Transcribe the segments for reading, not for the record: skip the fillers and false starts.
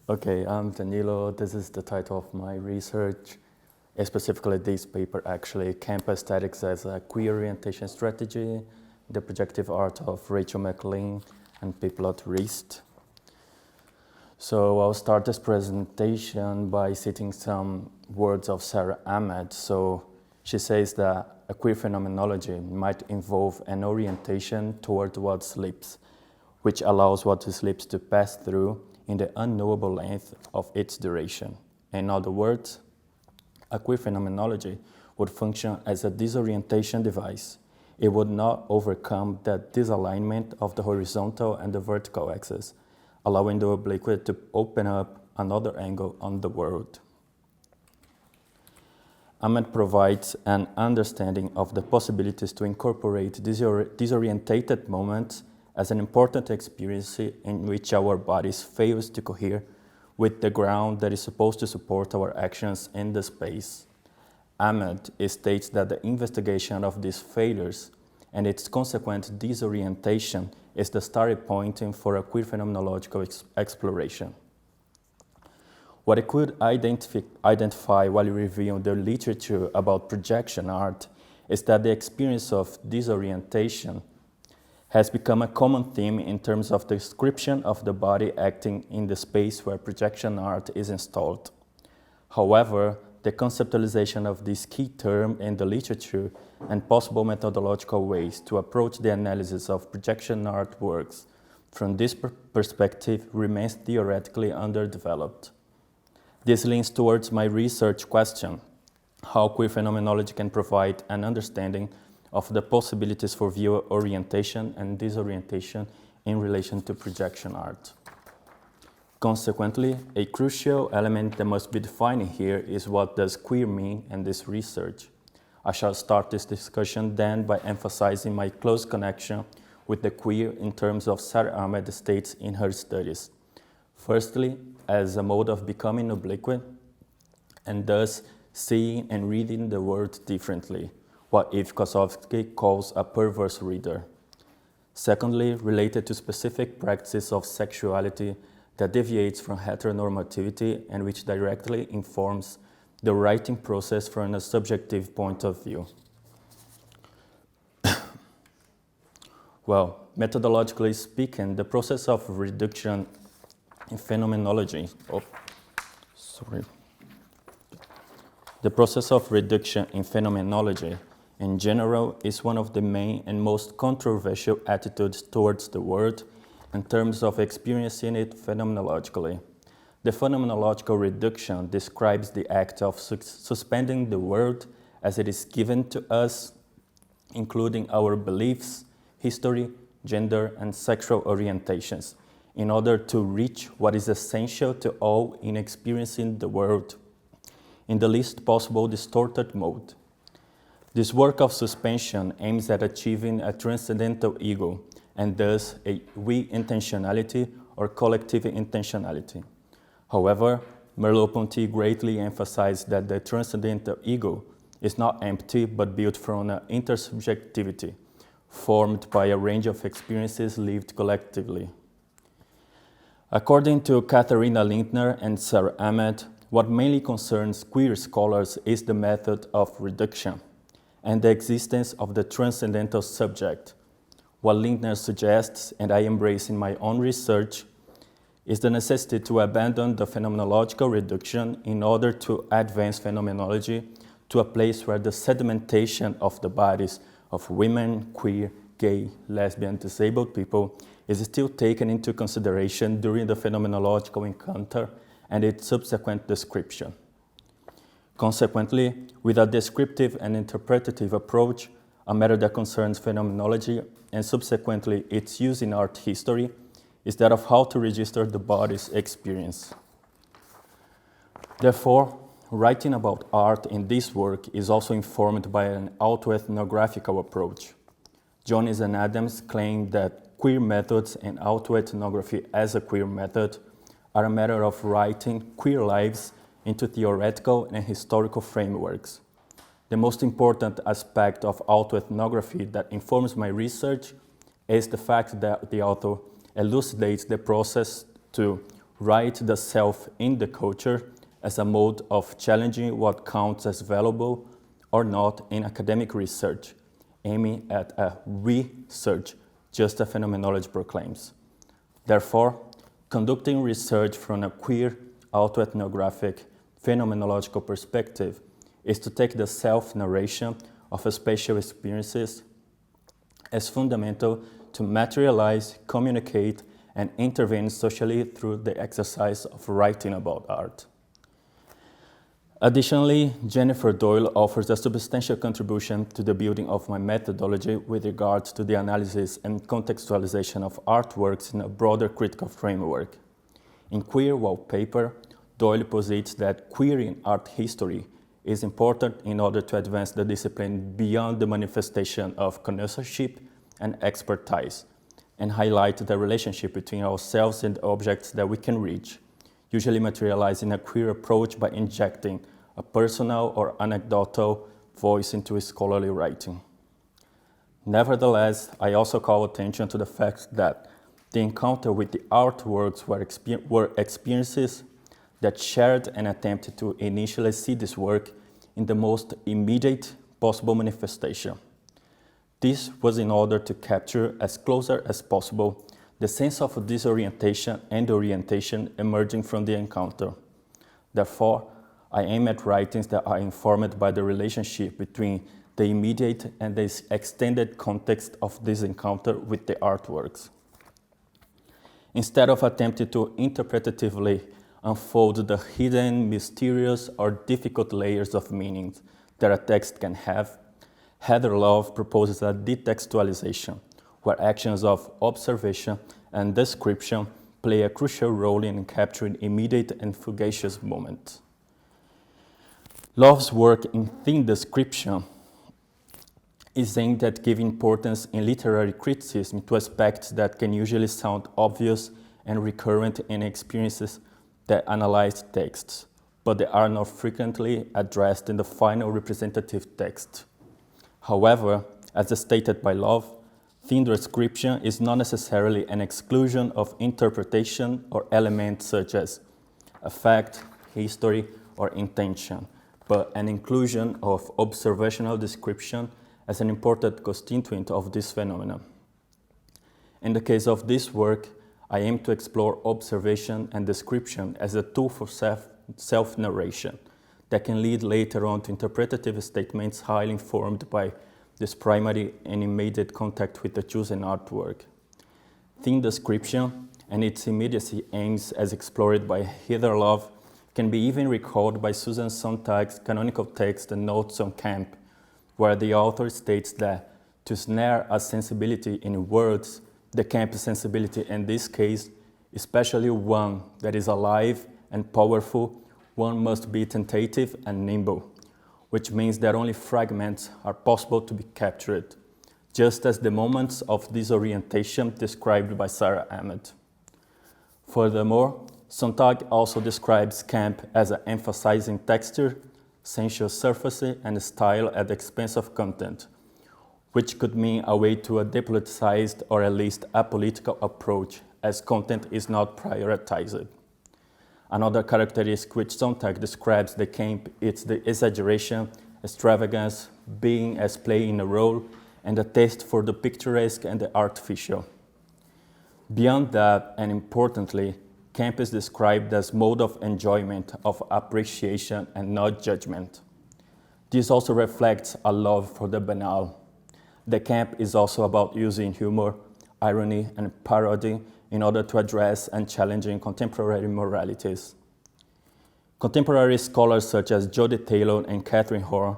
Okay, I'm Danilo. This is the title of my research, specifically this paper actually, Camp Aesthetics as a Queer Orientation Strategy, the Projective Art of Rachel Mclean and Pipilotti Rist. So I'll start this presentation by citing some words of Sarah Ahmed. So she says that a queer phenomenology might involve an orientation toward what sleeps, which allows what sleeps to pass through in the unknowable length of its duration. In other words, a queer phenomenology would function as a disorientation device. It would not overcome that disalignment of the horizontal and the vertical axis, allowing the oblique to open up another angle on the world. Ahmed provides an understanding of the possibilities to incorporate disorientated moments as an important experience in which our bodies fails to cohere with the ground that is supposed to support our actions in the space. Ahmed states that the investigation of these failures and its consequent disorientation is the starting point for a queer phenomenological exploration. What I could identify while reviewing the literature about projection art is that the experience of disorientation has become a common theme in terms of the description of the body acting in the space where projection art is installed. However, the conceptualization of this key term in the literature and possible methodological ways to approach the analysis of projection art works from this perspective remains theoretically underdeveloped. This leans towards my research question, how queer phenomenology can provide an understanding of the possibilities for viewer orientation and disorientation in relation to projection art. Consequently, a crucial element that must be defined here is what does queer mean in this research. I shall start this discussion then by emphasizing my close connection with the queer in terms of Sarah Ahmed states in her studies. Firstly, as a mode of becoming oblique, and thus seeing and reading the world differently, what Eve Kosowski calls a perverse reader. Secondly, related to specific practices of sexuality that deviates from heteronormativity and which directly informs the writing process from a subjective point of view. Well, methodologically speaking, the process of reduction in phenomenology, The process of reduction in phenomenology in general is one of the main and most controversial attitudes towards the world in terms of experiencing it phenomenologically. The phenomenological reduction describes the act of suspending the world as it is given to us, including our beliefs, history, gender, and sexual orientations, in order to reach what is essential to all in experiencing the world in the least possible distorted mode. This work of suspension aims at achieving a transcendental ego, and thus a we intentionality or collective intentionality. However, Merleau-Ponty greatly emphasized that the transcendental ego is not empty but built from an intersubjectivity, formed by a range of experiences lived collectively. According to Katharina Lindner and Sarah Ahmed, what mainly concerns queer scholars is the method of reduction and the existence of the transcendental subject. What Lindner suggests, and I embrace in my own research, is the necessity to abandon the phenomenological reduction in order to advance phenomenology to a place where the sedimentation of the bodies of women, queer, gay, lesbian, disabled people is still taken into consideration during the phenomenological encounter and its subsequent description. Consequently, with a descriptive and interpretative approach, a matter that concerns phenomenology and subsequently its use in art history is that of how to register the body's experience. Therefore, writing about art in this work is also informed by an autoethnographical approach. Jones and Adams claim that queer methods and autoethnography as a queer method are a matter of writing queer lives into theoretical and historical frameworks. The most important aspect of autoethnography that informs my research is the fact that the author elucidates the process to write the self in the culture as a mode of challenging what counts as valuable or not in academic research, aiming at a research, just as phenomenology proclaims. Therefore, conducting research from a queer, autoethnographic, phenomenological perspective is to take the self-narration of spatial experiences as fundamental to materialize, communicate, and intervene socially through the exercise of writing about art. Additionally, Jennifer Doyle offers a substantial contribution to the building of my methodology with regard to the analysis and contextualization of artworks in a broader critical framework. In Queer Wallpaper, Doyle posits that queering art history is important in order to advance the discipline beyond the manifestation of connoisseurship and expertise, and highlight the relationship between ourselves and objects that we can reach, usually materializing a queer approach by injecting a personal or anecdotal voice into scholarly writing. Nevertheless, I also call attention to the fact that the encounter with the artworks were experiences that shared and attempted to initially see this work in the most immediate possible manifestation. This was in order to capture as closer as possible the sense of disorientation and orientation emerging from the encounter. Therefore, I aim at writings that are informed by the relationship between the immediate and the extended context of this encounter with the artworks. Instead of attempting to interpretatively unfold the hidden, mysterious, or difficult layers of meanings that a text can have, Heather Love proposes a detextualization, where actions of observation and description play a crucial role in capturing immediate and fugacious moments. Love's work in theme description is aimed at giving importance in literary criticism to aspects that can usually sound obvious and recurrent in experiences that analyze texts, but they are not frequently addressed in the final representative text. However, as stated by Love, theme description is not necessarily an exclusion of interpretation or elements such as affect, history, or intention, but an inclusion of observational description as an important constituent of this phenomenon. In the case of this work, I aim to explore observation and description as a tool for self-narration that can lead later on to interpretative statements highly informed by this primary and immediate contact with the chosen artwork. Theme description and its immediacy aims as explored by Heather Love can be even recalled by Susan Sontag's canonical text and Notes on Camp, where the author states that to snare a sensibility in words, the camp sensibility in this case, especially one that is alive and powerful, one must be tentative and nimble, which means that only fragments are possible to be captured, just as the moments of disorientation described by Sarah Ahmed. Furthermore, Sontag also describes camp as emphasizing texture, sensual surface, and style at the expense of content, which could mean a way to a depoliticized or at least apolitical approach, as content is not prioritized. Another characteristic which Sontag describes the camp is the exaggeration, extravagance, being as playing a role, and a taste for the picturesque and the artificial. Beyond that, and importantly, camp is described as mode of enjoyment, of appreciation, and not judgment. This also reflects a love for the banal. The camp is also about using humor, irony, and parody in order to address and challenging contemporary moralities. Contemporary scholars such as Jody Taylor and Catherine Horn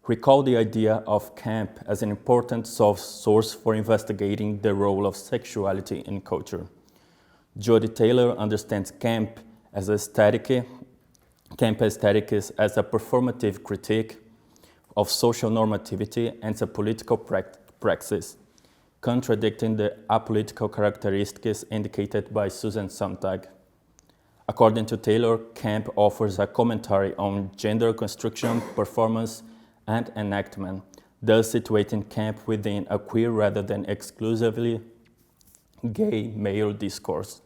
recall the idea of camp as an important source for investigating the role of sexuality in culture. Jody Taylor understands camp aesthetic as a performative critique of social normativity and a political praxis, contradicting the apolitical characteristics indicated by Susan Sontag. According to Taylor, camp offers a commentary on gender construction, performance, and enactment, thus situating camp within a queer rather than exclusively gay male discourse.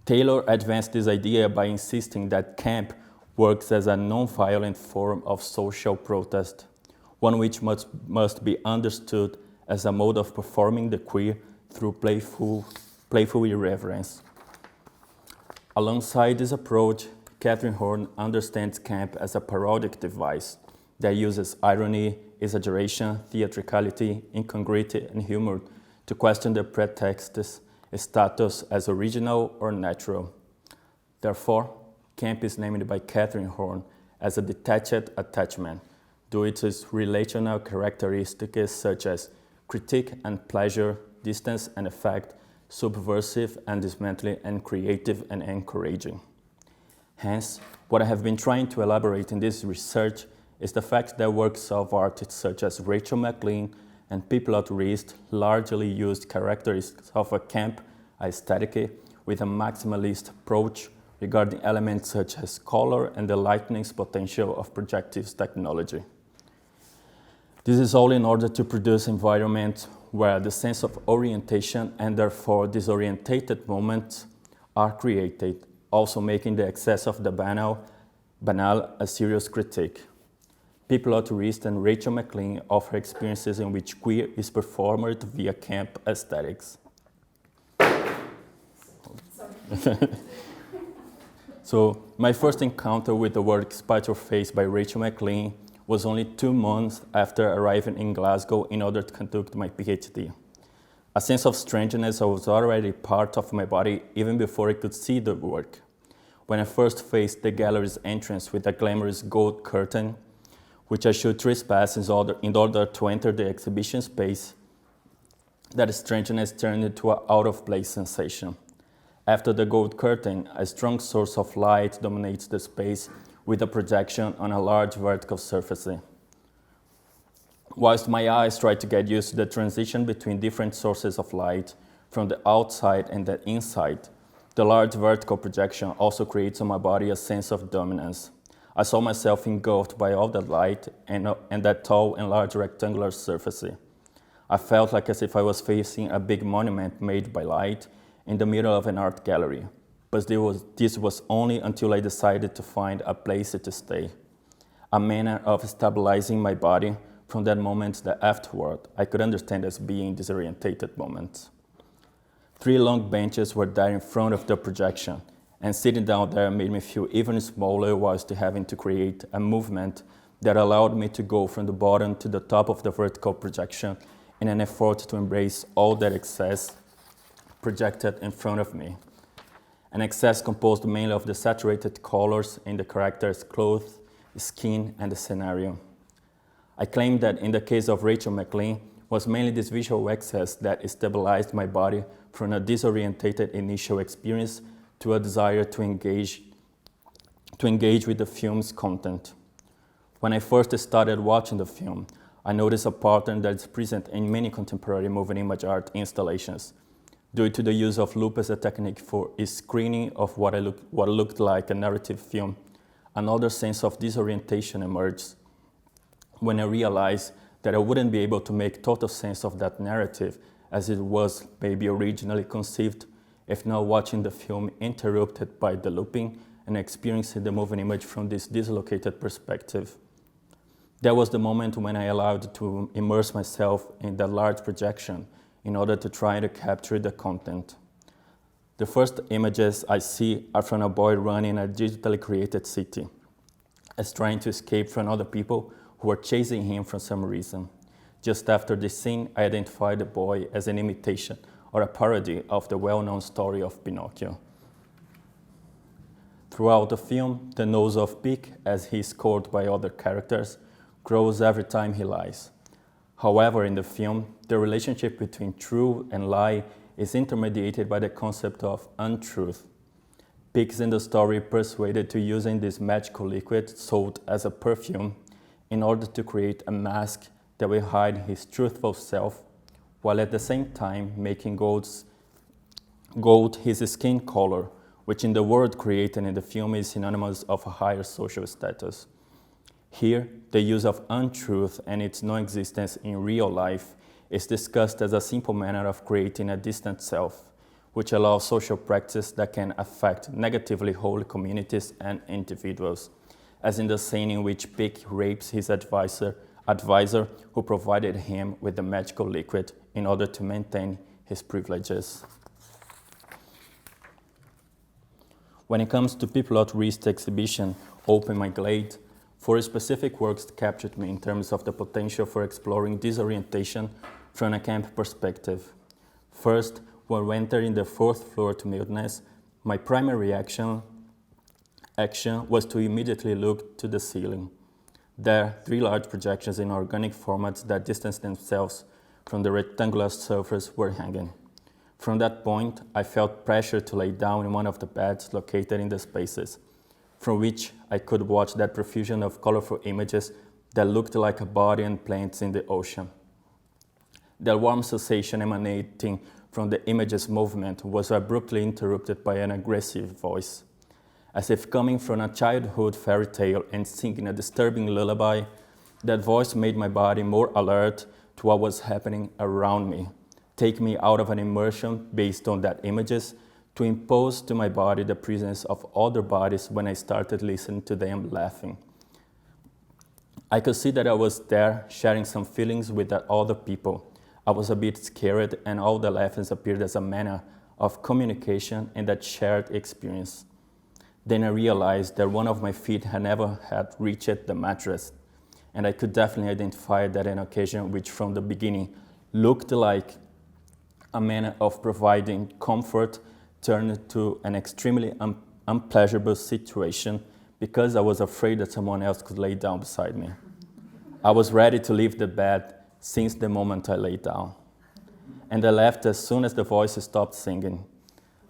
Taylor advanced this idea by insisting that camp works as a non-violent form of social protest, one which must be understood as a mode of performing the queer through playful irreverence. Alongside this approach, Catherine Horn understands camp as a parodic device that uses irony, exaggeration, theatricality, incongruity, and humor to question the pretext's status as original or natural. Therefore, camp is named by Catherine Horn as a detached attachment due to its relational characteristics such as critique and pleasure, distance and effect, subversive and dismantling, and creative and encouraging. Hence, what I have been trying to elaborate in this research is the fact that works of artists such as Rachel Mclean and Pipilotti Rist largely used characteristics of a camp aesthetic with a maximalist approach regarding elements such as color and the lightning potential of projective technology. This is all in order to produce environments where the sense of orientation and therefore disorientated moments are created, also making the excess of the banal a serious critique. Pipilotti Rist and Rachel Mclean offer experiences in which queer is performed via camp aesthetics. So, my first encounter with the work Spite Your Face by Rachel Mclean was only 2 months after arriving in Glasgow in order to conduct my PhD. A sense of strangeness was already part of my body even before I could see the work. When I first faced the gallery's entrance with a glamorous gold curtain, which I should trespass in order to enter the exhibition space, that strangeness turned into an out-of-place sensation. After the gold curtain, a strong source of light dominates the space with a projection on a large vertical surface. Whilst my eyes try to get used to the transition between different sources of light from the outside and the inside, the large vertical projection also creates on my body a sense of dominance. I saw myself engulfed by all that light and that tall and large rectangular surface. I felt like as if I was facing a big monument made by light in the middle of an art gallery. But this was only until I decided to find a place to stay, a manner of stabilizing my body from that moment that afterward I could understand as being disorientated moments. 3 long benches were there in front of the projection, and sitting down there made me feel even smaller whilst having to create a movement that allowed me to go from the bottom to the top of the vertical projection in an effort to embrace all that excess projected in front of me. An excess composed mainly of the saturated colors in the character's clothes, skin, and the scenario. I claim that in the case of Rachel Mclean, was mainly this visual excess that stabilized my body from a disorientated initial experience to a desire to engage with the film's content. When I first started watching the film, I noticed a pattern that is present in many contemporary moving image art installations, due to the use of loop as a technique for screening of what looked like a narrative film. Another sense of disorientation emerged when I realized that I wouldn't be able to make total sense of that narrative as it was maybe originally conceived if not watching the film interrupted by the looping and experiencing the moving image from this dislocated perspective. That was the moment when I allowed to immerse myself in that large projection in order to try to capture the content. The first images I see are from a boy running a digitally created city, as trying to escape from other people who are chasing him for some reason. Just after this scene, I identified the boy as an imitation or a parody of the well-known story of Pinocchio. Throughout the film, the nose of Pic, as he is scored by other characters, grows every time he lies. However, in the film, the relationship between true and lie is intermediated by the concept of untruth. Pic is in the story persuaded to using this magical liquid sold as a perfume in order to create a mask that will hide his truthful self, while at the same time making gold his skin color, which in the world created in the film is synonymous of a higher social status. Here, the use of untruth and its non-existence in real life is discussed as a simple manner of creating a distant self, which allows social practice that can affect negatively whole communities and individuals, as in the scene in which Pic rapes his advisor who provided him with the magical liquid in order to maintain his privileges. When it comes to Pipilotti Rist exhibition, Open My Glade, 4 specific works captured me in terms of the potential for exploring disorientation from a camp perspective. First, when entering the 4th floor to muteness, my primary action was to immediately look to the ceiling. There, 3 large projections in organic formats that distance themselves from the rectangular surface were hanging. From that point, I felt pressure to lay down in one of the beds located in the spaces, from which I could watch that profusion of colorful images that looked like a body and plants in the ocean. The warm sensation emanating from the image's movement was abruptly interrupted by an aggressive voice. As if coming from a childhood fairy tale and singing a disturbing lullaby, that voice made my body more alert to what was happening around me, take me out of an immersion based on that images to impose to my body the presence of other bodies when I started listening to them laughing. I could see that I was there sharing some feelings with that other people. I was a bit scared, and all the laughings appeared as a manner of communication and that shared experience. Then I realized that one of my feet had never had reached the mattress, and I could definitely identify that an occasion which from the beginning looked like a manner of providing comfort turned to an extremely unpleasurable situation because I was afraid that someone else could lay down beside me. I was ready to leave the bed since the moment I lay down, and I left as soon as the voice stopped singing.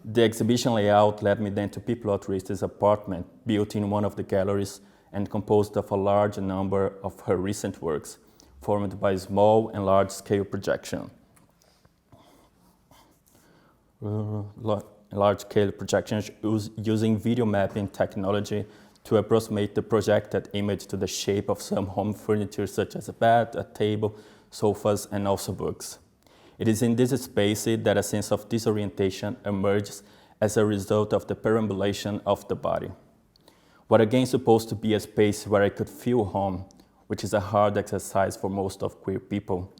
The exhibition layout led me then to Pipilotti Rist's apartment, built in one of the galleries and composed of a large number of her recent works, formed by small and large-scale projection. Large-scale projections using video mapping technology to approximate the projected image to the shape of some home furniture such as a bed, a table, sofas, and also books. It is in this space that a sense of disorientation emerges as a result of the perambulation of the body. What again is supposed to be a space where I could feel home, which is a hard exercise for most of queer people,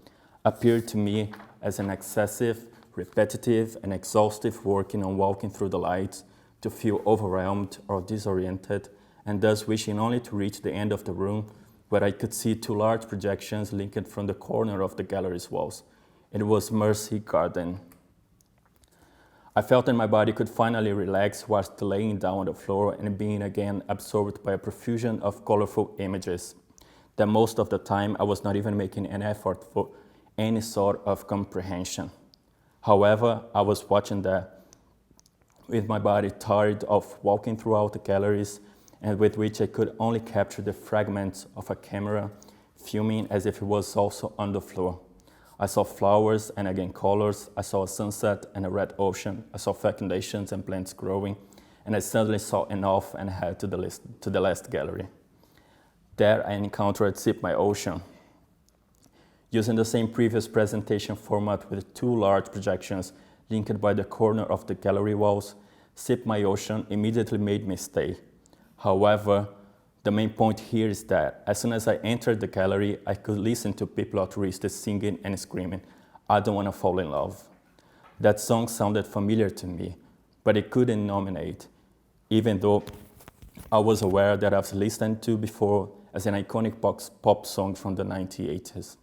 appeared to me as an excessive, repetitive, and exhaustive working on walking through the lights to feel overwhelmed or disoriented, and thus wishing only to reach the end of the room where I could see 2 large projections linked from the corner of the gallery's walls. It was Mercy Garden. I felt that my body could finally relax whilst laying down on the floor and being again absorbed by a profusion of colorful images, that most of the time I was not even making an effort for any sort of comprehension. However, I was watching that with my body tired of walking throughout the galleries and with which I could only capture the fragments of a camera, filming as if it was also on the floor. I saw flowers and again colors, I saw a sunset and a red ocean, I saw fecundations and plants growing, and I suddenly saw enough and head to the last gallery. There I encountered Sip My Ocean. Using the same previous presentation format with 2 large projections linked by the corner of the gallery walls, Sip My Ocean immediately made me stay. However, the main point here is that as soon as I entered the gallery, I could listen to Pipilotti Rist singing and screaming, "I don't want to fall in love." That song sounded familiar to me, but it couldn't nominate, even though I was aware that I've listened to before as an iconic pop song from the 1980s.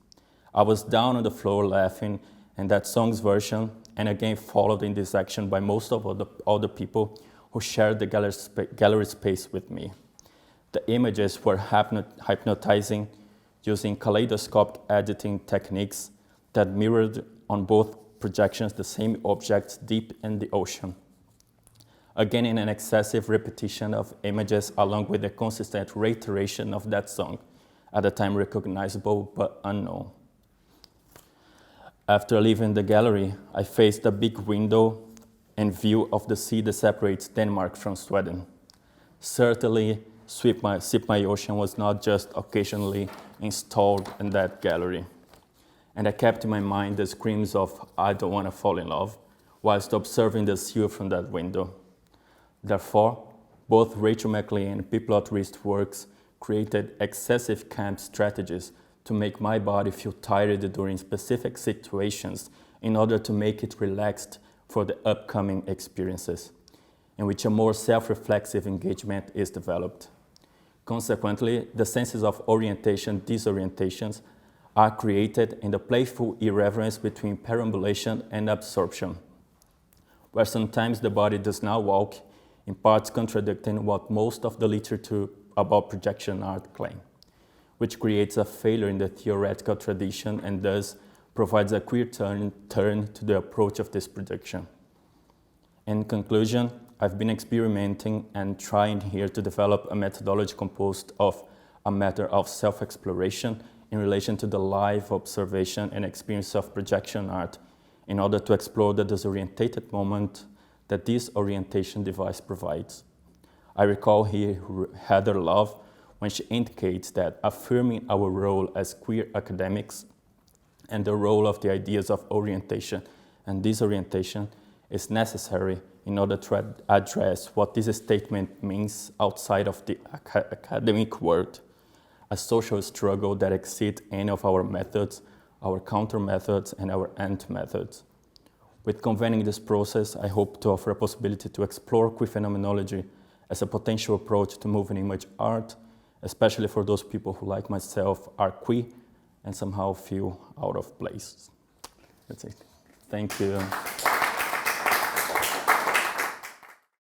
I was down on the floor laughing, and that song's version, and again followed in this action by most of all the people who shared the gallery space with me. The images were hypnotizing, using kaleidoscope editing techniques that mirrored on both projections the same objects deep in the ocean. Again, in an excessive repetition of images along with the consistent reiteration of that song, at the time recognizable but unknown. After leaving the gallery, I faced a big window and view of the sea that separates Denmark from Sweden. Certainly, Sip My Ocean was not just occasionally installed in that gallery. And I kept in my mind the screams of "I don't want to fall in love," whilst observing the sea from that window. Therefore, both Rachel Mclean and Pipilotti Rist works created excessive camp strategies to make my body feel tired during specific situations in order to make it relaxed for the upcoming experiences, in which a more self-reflexive engagement is developed. Consequently, the senses of orientation, disorientations are created in the playful irreverence between perambulation and absorption, where sometimes the body does not walk, in parts contradicting what most of the literature about projection art claim, which creates a failure in the theoretical tradition and thus provides a queer turn to the approach of this projection. In conclusion, I've been experimenting and trying here to develop a methodology composed of a matter of self-exploration in relation to the live observation and experience of projection art in order to explore the disorientated moment that this orientation device provides. I recall here Heather Love when she indicates that affirming our role as queer academics and the role of the ideas of orientation and disorientation is necessary in order to address what this statement means outside of the academic world, a social struggle that exceeds any of our methods, our counter methods, and our end methods. With convening this process, I hope to offer a possibility to explore queer phenomenology as a potential approach to moving image art, especially for those people who, like myself, are queer and somehow feel out of place. That's it. Thank you.